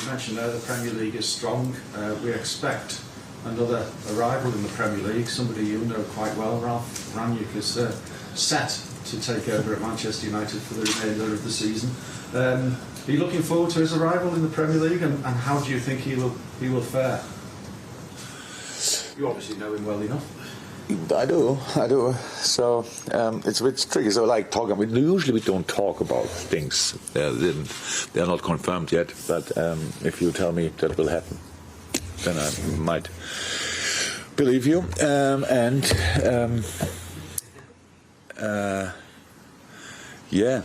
mentioned there the Premier League is strong. We expect another arrival in the Premier League, somebody you know quite well, Ralf. Rangick is set to take over at Manchester United for the remainder of the season. Are you looking forward to his arrival in the Premier League, and how do you think he will fare? You obviously know him well enough. I do. So it's a bit tricky. So like talking, usually we don't talk about things. They're not confirmed yet. But if you tell me that will happen, then I might believe you. Yeah.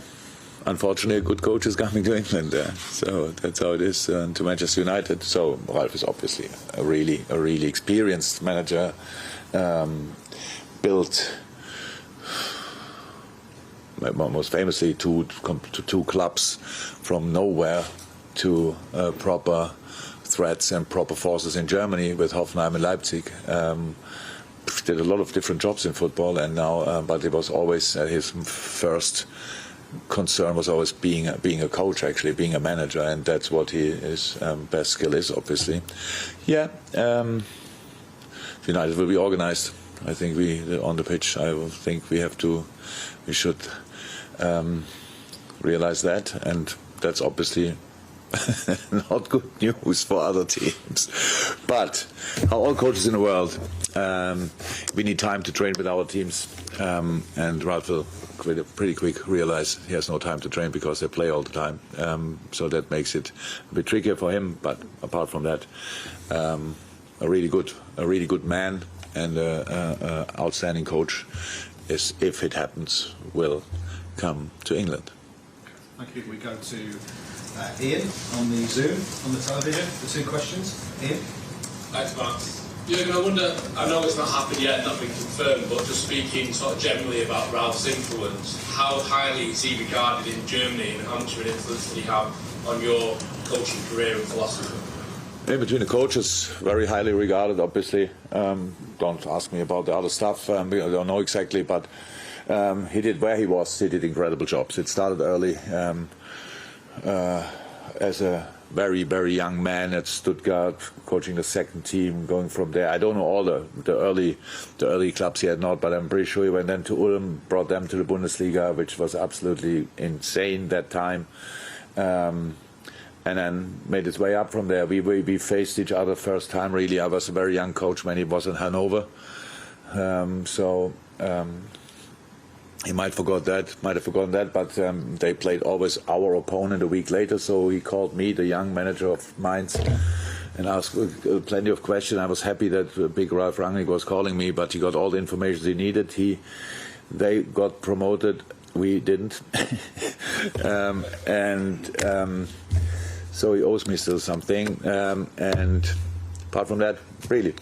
Unfortunately, a good coach is coming to England, so that's how it is. To Manchester United. So Ralf is obviously a really experienced manager. Built most famously two clubs from nowhere to proper threats and proper forces in Germany with Hoffenheim and Leipzig. Did a lot of different jobs in football, and now, but it was always his first concern was always being a coach, actually being a manager, and that's what his best skill is, obviously. Yeah, United will be organised. I think on the pitch. I think we should realize that, and that's obviously not good news for other teams. But all coaches in the world, we need time to train with our teams, and Ralf will pretty quick realize he has no time to train because they play all the time. So that makes it a bit trickier for him. But apart from that, a really good man and outstanding coach is, if it happens, will come to England. Thank you. We go to Ian on the Zoom, on the television, for 2 questions. Ian? Thanks, Max. Jurgen, I wonder, I know it's not happened yet, not been confirmed, but just speaking sort of generally about Ralf's influence, how highly is he regarded in Germany, and how much of an influence did he have on your coaching career and philosophy? In between the coaches, very highly regarded, obviously. Don't ask me about the other stuff, I don't know exactly, but he did incredible jobs. It started early as a very young man at Stuttgart, coaching the second team, going from there. I don't know all the early clubs he had not, but I'm pretty sure he went then to Ulm, brought them to the Bundesliga, which was absolutely insane that time. And then made his way up from there. We faced each other first time, really. I was a very young coach when he was in Hanover. He might have forgotten that, but they played always our opponent a week later, so he called me, the young manager of Mainz, and asked plenty of questions. I was happy that big Ralf Rangick was calling me, but he got all the information he needed. They got promoted, we didn't. So he owes me still something, and apart from that, really.